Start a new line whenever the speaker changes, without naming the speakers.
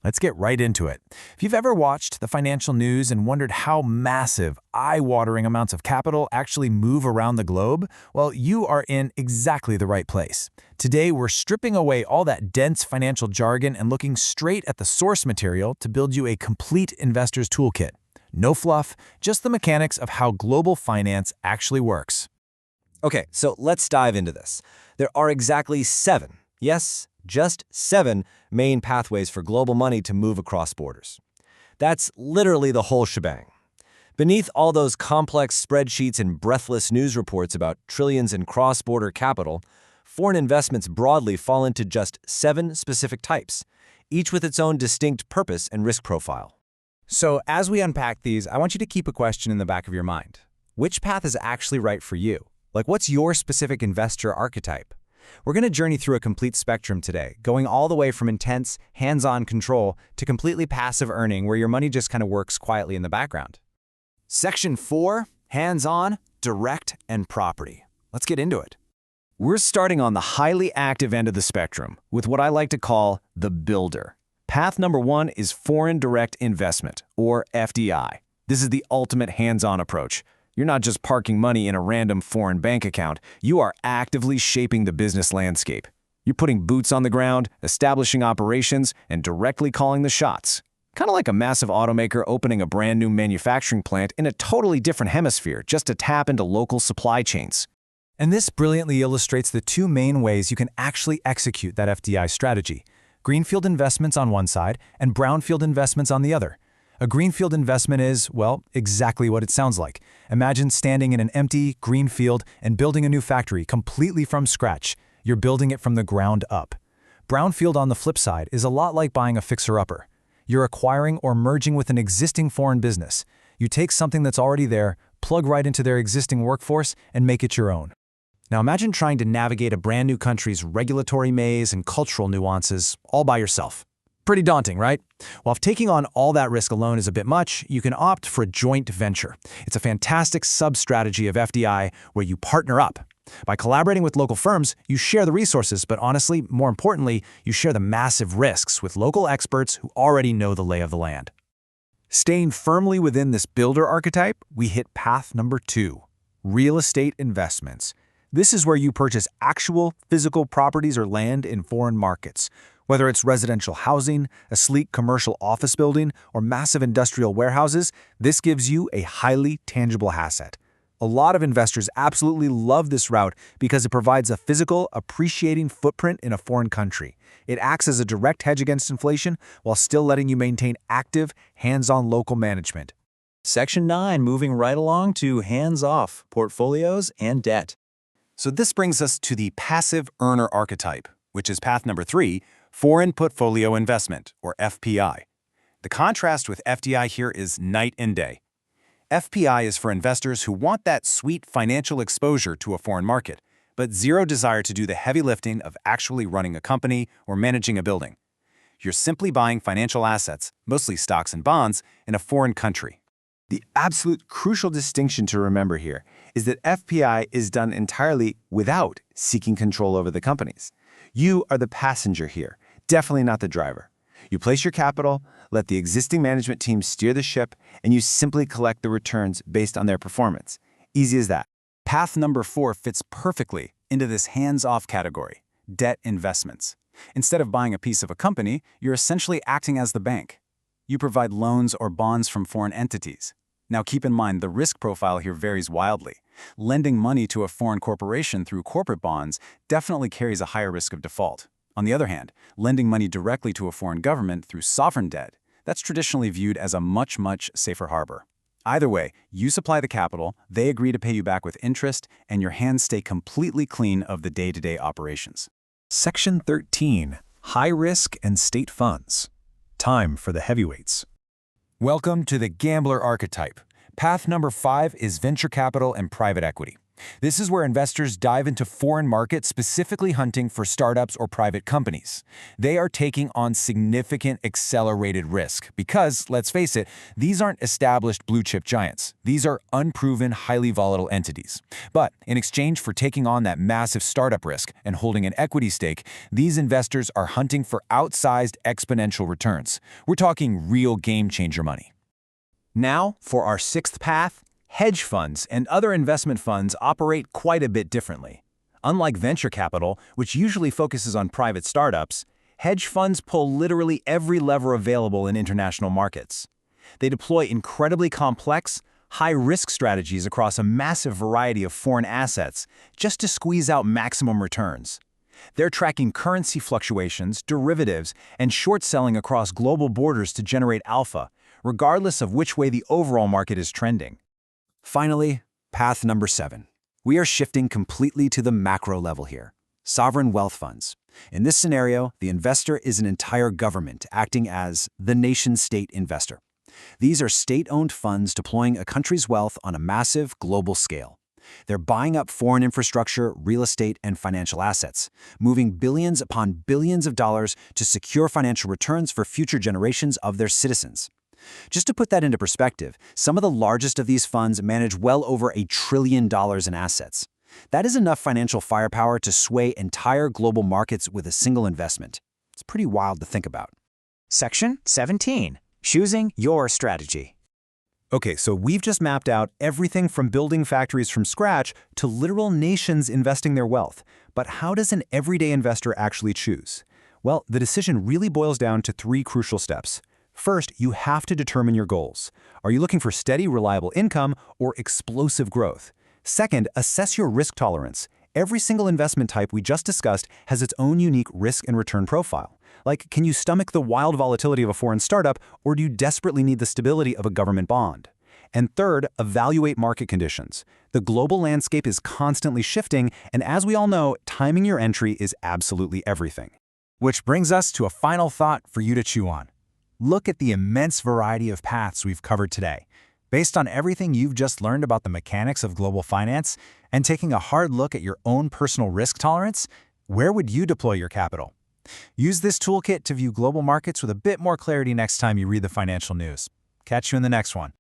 Let's get right into it. If you've ever watched the financial news and wondered how massive, eye-watering amounts of capital actually move around the globe, well, you are in exactly the right place. Today, we're stripping away all that dense financial jargon and looking straight at the source material to build you a complete investor's toolkit. No fluff, just the mechanics of how global finance actually works.
Okay, so let's dive into this. There are exactly 7, yes, just 7 main pathways for global money to move across borders. That's literally the whole shebang. Beneath all those complex spreadsheets and breathless news reports about trillions in cross-border capital, foreign investments broadly fall into just 7 specific types, each with its own distinct purpose and risk profile.
So as we unpack these, I want you to keep a question in the back of your mind. Which path is actually right for you? Like, what's your specific investor archetype? We're going to journey through a complete spectrum today, going all the way from intense, hands-on control to completely passive earning where your money just kind of works quietly in the background.
Section 4, hands-on, direct, and property. Let's get into it.
We're starting on the highly active end of the spectrum with what I like to call the builder. Path number 1 is foreign direct investment, or FDI. This is the ultimate hands-on approach. You're not just parking money in a random foreign bank account, you are actively shaping the business landscape. You're putting boots on the ground, establishing operations, and directly calling the shots. Kind of like a massive automaker opening a brand new manufacturing plant in a totally different hemisphere just to tap into local supply chains.
And this brilliantly illustrates the 2 main ways you can actually execute that FDI strategy: greenfield investments on one side and brownfield investments on the other. A greenfield investment is, well, exactly what it sounds like. Imagine standing in an empty, green field and building a new factory completely from scratch. You're building it from the ground up. Brownfield, on the flip side, is a lot like buying a fixer-upper. You're acquiring or merging with an existing foreign business. You take something that's already there, plug right into their existing workforce, and make it your own. Now imagine trying to navigate a brand new country's regulatory maze and cultural nuances all by yourself. Pretty daunting, right? Well, if taking on all that risk alone is a bit much, you can opt for a joint venture. It's a fantastic sub-strategy of FDI where you partner up. By collaborating with local firms, you share the resources, but honestly, more importantly, you share the massive risks with local experts who already know the lay of the land. Staying firmly within this builder archetype, we hit path number 2, real estate investments. This is where you purchase actual physical properties or land in foreign markets. Whether it's residential housing, a sleek commercial office building, or massive industrial warehouses, this gives you a highly tangible asset. A lot of investors absolutely love this route because it provides a physical, appreciating footprint in a foreign country. It acts as a direct hedge against inflation while still letting you maintain active, hands-on local management.
Section 9, moving right along to hands-off, portfolios, and debt.
So this brings us to the passive earner archetype, which is path number 3, foreign portfolio investment, or FPI. The contrast with FDI here is night and day. FPI is for investors who want that sweet financial exposure to a foreign market, but zero desire to do the heavy lifting of actually running a company or managing a building. You're simply buying financial assets, mostly stocks and bonds, in a foreign country.
The absolute crucial distinction to remember here is that FPI is done entirely without seeking control over the companies. You are the passenger here, definitely not the driver. You place your capital, let the existing management team steer the ship, and you simply collect the returns based on their performance. Easy as that.
Path number 4 fits perfectly into this hands-off category, debt investments. Instead of buying a piece of a company, you're essentially acting as the bank. You provide loans or bonds from foreign entities. Now keep in mind the risk profile here varies wildly. Lending money to a foreign corporation through corporate bonds definitely carries a higher risk of default. On the other hand, lending money directly to a foreign government through sovereign debt, that's traditionally viewed as a much safer harbor. Either way, you supply the capital, they agree to pay you back with interest, and your hands stay completely clean of the day-to-day operations. Section 13, high risk and state funds. Time for the heavyweights. Welcome to the gambler archetype. Path number 5 is venture capital and private equity. This is where investors dive into foreign markets specifically hunting for startups or private companies. They are taking on significant accelerated risk because, let's face it, these aren't established blue-chip giants. These are unproven, highly volatile entities. But in exchange for taking on that massive startup risk and holding an equity stake, these investors are hunting for outsized exponential returns. We're talking real game-changer money.
Now, for our sixth path, hedge funds and other investment funds operate quite a bit differently. Unlike venture capital, which usually focuses on private startups, hedge funds pull literally every lever available in international markets. They deploy incredibly complex, high-risk strategies across a massive variety of foreign assets just to squeeze out maximum returns. They're tracking currency fluctuations, derivatives, and short selling across global borders to generate alpha, regardless of which way the overall market is trending.
Finally, path number 7. We are shifting completely to the macro level here. Sovereign wealth funds. In this scenario, the investor is an entire government acting as the nation-state investor. These are state-owned funds deploying a country's wealth on a massive global scale. They're buying up foreign infrastructure, real estate, and financial assets, moving billions upon billions of dollars to secure financial returns for future generations of their citizens. Just to put that into perspective, some of the largest of these funds manage well over $1 trillion in assets. That is enough financial firepower to sway entire global markets with a single investment. It's pretty wild to think about.
Section 17. Choosing your strategy.
Okay, so we've just mapped out everything from building factories from scratch to literal nations investing their wealth. But how does an everyday investor actually choose? Well, the decision really boils down to 3 crucial steps. First, you have to determine your goals. Are you looking for steady, reliable income or explosive growth? Second, assess your risk tolerance. Every single investment type we just discussed has its own unique risk and return profile. Like, can you stomach the wild volatility of a foreign startup, or do you desperately need the stability of a government bond? And third, evaluate market conditions. The global landscape is constantly shifting, and as we all know, timing your entry is absolutely everything. Which brings us to a final thought for you to chew on. Look at the immense variety of paths we've covered today. Based on everything you've just learned about the mechanics of global finance and taking a hard look at your own personal risk tolerance, where would you deploy your capital? Use this toolkit to view global markets with a bit more clarity next time you read the financial news. Catch you in the next one.